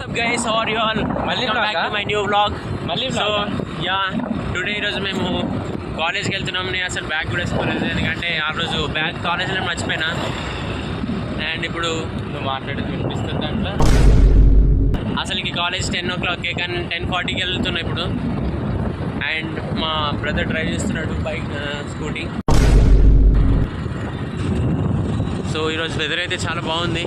up guys, how are you all? Welcome back to my new vlog. So yeah, today ఈరోజు మేము కాలేజ్కి వెళ్తున్నాం. నేను అసలు బ్యాగ్ కూడా వేసుకోలేదు, ఎందుకంటే ఆ రోజు బ్యాగ్ కాలేజ్లో మర్చిపోయినా. అండ్ ఇప్పుడు మాట్లాడేది వినిపిస్తుంది దాంట్లో. అసలుకి కాలేజ్ 10 o'clock కానీ 10:40కి వెళ్తున్నా ఇప్పుడు. అండ్ మా బ్రదర్ డ్రైవ్ చేస్తున్నాడు బైక్, స్కూటీ. సో ఈరోజు వెదర్ అయితే చాలా బాగుంది.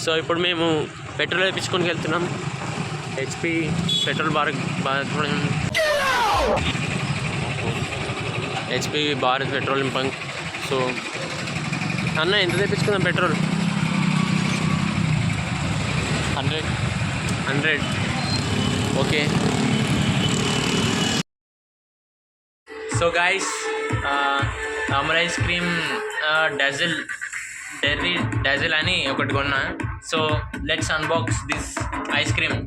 సో ఇప్పుడు మేము పెట్రోల్ వేయించుకొని వెళ్తున్నాం. HP petrol HP Bharat petroleum bunk. So అన్న ఎంత తెప్పించుకుందాం petrol? 100. Okay. So guys, Amar ice cream dazzle అని ఒకటి కొన్నా. So let's unbox this ice cream.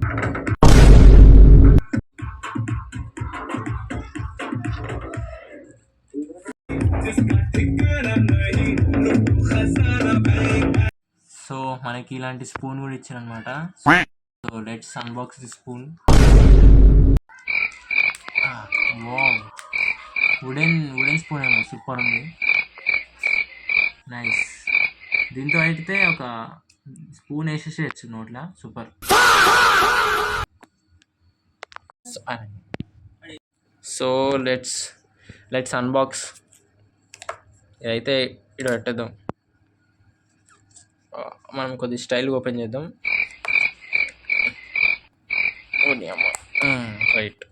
So మనకి ఇలాంటి స్పూన్ కూడా ఇచ్చారనమాట. So let's unbox the spoon. Wooden spoon ఏమో, సూపర్ ఉంది, నైస్. దీంతో అయితే ఒక spoon వేసేసేయచ్చు నోట్లా, super. So let's unbox. ఇదైతే ఇక్కడ పెట్టేద్దాం. మనం కొద్ది స్టైల్గా ఓపెన్ చేద్దాం. Right,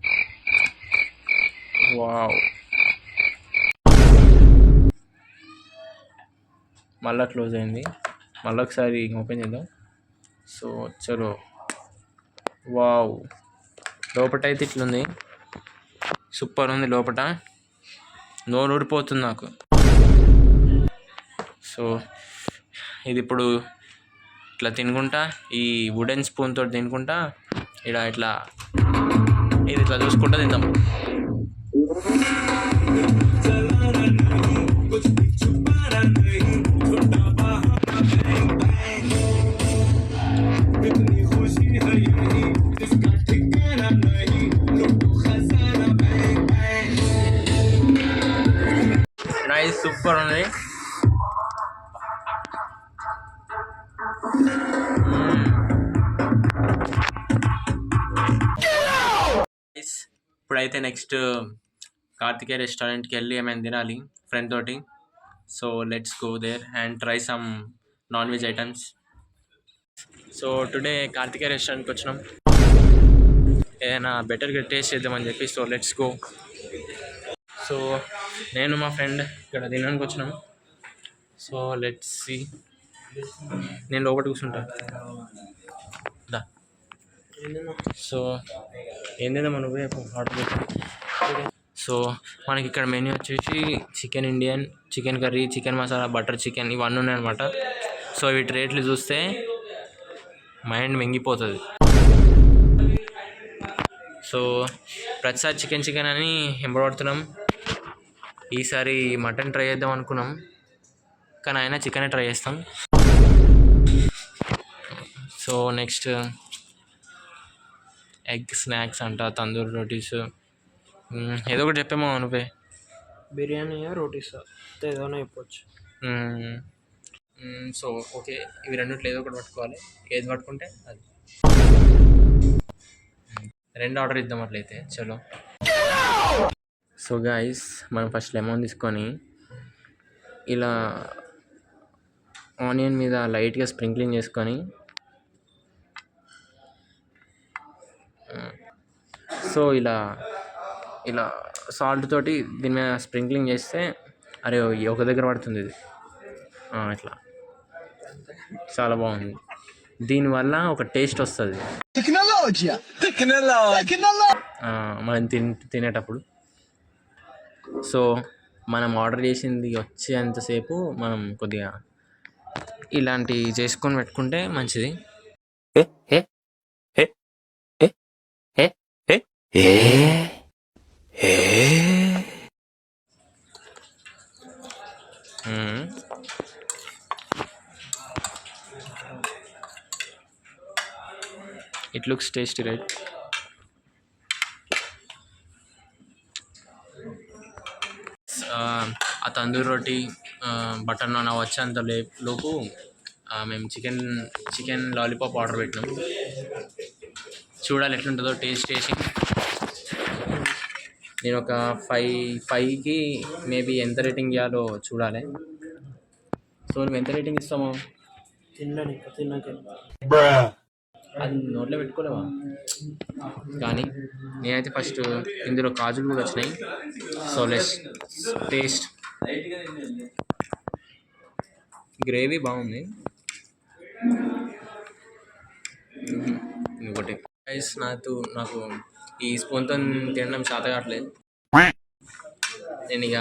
wow. మళ్ళీ క్లోజ్ అయింది. మళ్ళీ ఒకసారి ఓపెన్ చేద్దాం. సో చలో, వావ్. లోపట అయితే ఇట్లుంది, సూపర్ ఉంది లోపట. నోరు ఊడిపోతుంది నాకు. సో ఇది ఇప్పుడు ఇట్లా తినుకుంటా, ఈ వుడెన్ స్పూన్ తోటి తినుకుంటా, ఇట్లా ఇది ఇట్లా చూసుకుంటా తిందాం. నైస్, సూపర్ ఉంది. ఇప్పుడైతే నెక్స్ట్ కార్తికేయ రెస్టారెంట్కి వెళ్ళి ఏమైనా తినాలి ఫ్రెండ్ తోటి. So let's go there and try some non veg items. So today Karthikeya రెస్టారెంట్కి వచ్చినాం, ఏదైనా బెటర్గా టేస్ట్ చేద్దామని చెప్పి. So let's go. సో నేను మా ఫ్రెండ్ ఇక్కడ తినడానికి వచ్చినాం. So let's see. నేను లోపల కూర్చుంటా. సో ఏంటంటే మనం ఆర్డర్ పెట్టాం. సో మనకి ఇక్కడ మెన్యూ వచ్చేసి chicken Indian, chicken curry, chicken masala, butter chicken, ఇవన్నీ ఉన్నాయన్నమాట. సో వీటి రేట్లు చూస్తే మైండ్ మెంగిపోతుంది. సో ప్రతిసారి చికెన్ అని ఎంబడబడుతున్నాం. ఈసారి మటన్ ట్రై చేద్దాం అనుకున్నాం, కానీ అయినా చికెనే ట్రై చేస్తాం. సో నెక్స్ట్ ఎగ్ స్నాక్స్ అంట, తందూరి రోటీస్, ఏదో ఒకటి చెప్పేమో నువ్వే. బిర్యానీ, రోటీస్, ఏదైనా చెప్పొచ్చు. సో ఓకే, ఇవి రెండిట్లో ఏదో ఒకటి పట్టుకోవాలి. ఏది పట్టుకుంటే అది. 2 ఆర్డర్ ఇద్దాం అట్లయితే. చలో. సో గైస్, మనం ఫస్ట్ లెమన్ తీసుకొని ఇలా ఆనియన్ మీద లైట్గా స్ప్రింక్లింగ్ చేసుకొని, సో ఇలా సాల్ట్ తోటి దీని మీద స్ప్రింక్లింగ్ చేస్తే, అరే ఒక దగ్గర పడుతుంది ఇది, ఇట్లా చాలా బాగుంది. దీనివల్ల ఒక టేస్ట్ వస్తుంది మనం తినేటప్పుడు. సో మనం ఆర్డర్ చేసింది వచ్చేంతసేపు మనం కొద్దిగా ఇలాంటివి చేసుకొని పెట్టుకుంటే మంచిది. It looks tasty, right? ఆ తందూరి రోటీ బటర్ నాన్ వచ్చేంత లోపు మేము చికెన్ లాలీపాప్ ఆర్డర్ పెట్టినాం. చూడాలి ఎట్లుంటుందో టేస్ట్. నేను ఒక ఫైవ్కి మేబీ ఎంత రేటింగ్ ఇవ్వాలో చూడాలి. సో నువ్వు ఎంత రేటింగ్ ఇస్తాము? అది నోట్లో పెట్టుకోలేవా? కానీ నేనైతే ఫస్ట్ ఇందులో కాజులు కూడా వచ్చినాయి. So let's taste. గ్రేవీ బాగుంది. ఇంకోటి రైస్ నాకు ఈ స్పూన్తో తినడం చేత కావట్లేదు. నేను ఇక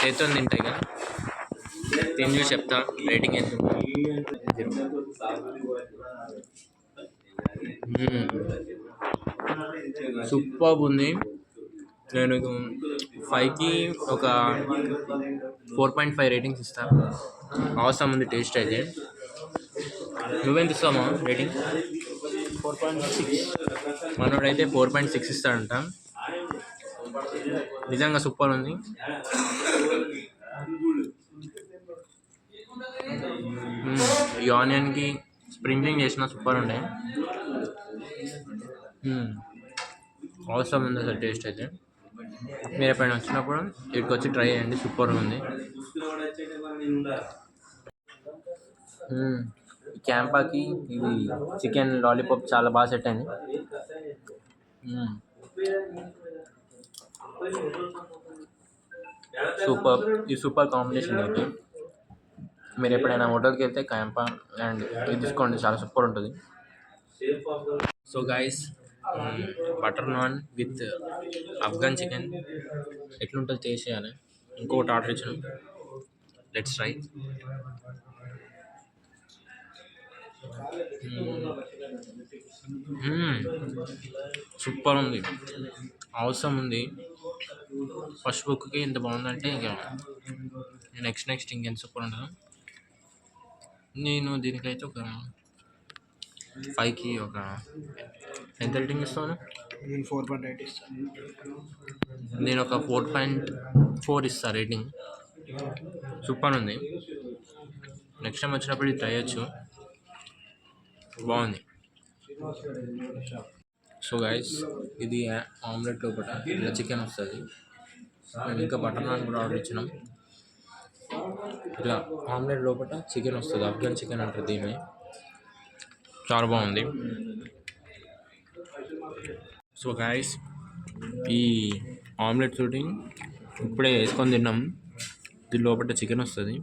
చేతితో తింటా. ఇక తిని చూసి చెప్తా రేటింగ్ ఎంత. సూపర్ ఉంది. నేను 5కి ఒక 4.5 రేటింగ్స్ ఇస్తాను. అవసరం ఉంది టేస్ట్ అయితే. నువ్వెంత ఇస్తామా రేటింగ్? 4.6. మనోడైతే 4.6 ఇస్తాడంట. నిజంగా సూపర్ ఉంది. ఈ ఆనియన్కి స్ప్రింక్లింగ్ చేసిన సూపర్ ఉండే. అవసరం ఉంది అసలు టేస్ట్ అయితే. మీరు ఎప్పుడైనా వచ్చినప్పుడు ఇక్కడికి వచ్చి ట్రై చేయండి, సూపర్ ఉంది. క్యాంపాకి ఇది చికెన్ లాలీపాప్ చాలా బాగా సెట్ అయింది. సూపర్ కాంబినేషన్ అయితే. మీరు ఎప్పుడైనా హోటల్కి వెళ్తే క్యాంపా అండ్ ఇది తీసుకోండి, చాలా సూపర్ ఉంటుంది. So guys, butter non with Afghan chicken ఎట్లుంటుంది టేస్ట్ చేయాలి. ఇంకొకటి ఆర్డర్ ఇచ్చాను, లెట్స్ ట్రై. సూపర్ ఉంది, అవసరం ఉంది. ఫస్ట్ బుక్కి ఇంత బాగుందంటే ఇంకా నెక్స్ట్ ఇంకెంత సూపర్ ఉంటుందో. నేను దీనికైతే ఒక 5కి ఒక ఎంత రేటింగ్ ఇస్తాను? నేను 4.8 ఇస్తాను. నేను ఒక 4.4 ఇస్తాను రేటింగ్. సూపర్ ఉంది. నెక్స్ట్ టైం వచ్చినప్పుడు ఇది ట్రై చేయొచ్చు, బాగుంది. సో గైస్, ఇది ఆమ్లెట్ లోపల ఇలా చికెన్ వస్తుంది. మేము ఇంకా బటర్ నాన్ కూడా ఆర్డర్ ఇచ్చినాం. ఇలా ఆమ్లెట్ లోపల చికెన్ వస్తుంది, అఫ్ఘన్ చికెన్ అంటారు దీన్ని. చాలా బాగుంది. సో గైస్, ఈ ఆమ్లెట్ తోటి ఇప్పుడే వేసుకొని తిన్నాం. దీని లోపల చికెన్ వస్తుంది,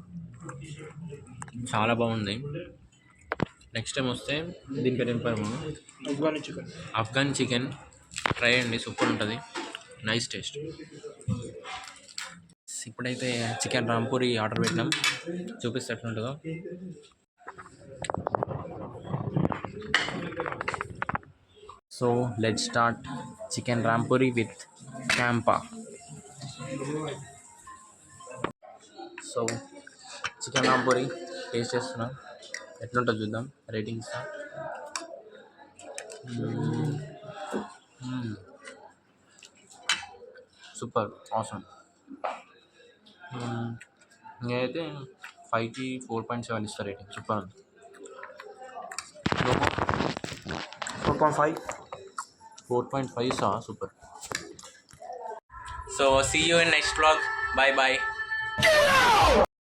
చాలా బాగుంది. నెక్స్ట్ టైం వస్తే దీని పేరు ఏం పేరు? అఫ్ఘన్ చికెన్ ట్రై చేయండి, సూపర్ ఉంటుంది, నైస్ టేస్ట్. ఇప్పుడైతే చికెన్ రాంపూరి ఆర్డర్ పెట్టినాం, చూపిస్తే ఎట్లుంటుందో. So let's start chicken Rampuri with Campa. So chicken Rampuri taste చేస్తున్నాం, ఎట్లుంటుందో చూద్దాం, రేటింగ్స్. Super, awesome. నేనైతే 5కి 4.7 ఇస్తా రేటింగ్, సూపర్ ఉంది. 4.5 ఇస్తా, super. So see you in next vlog. Bye bye.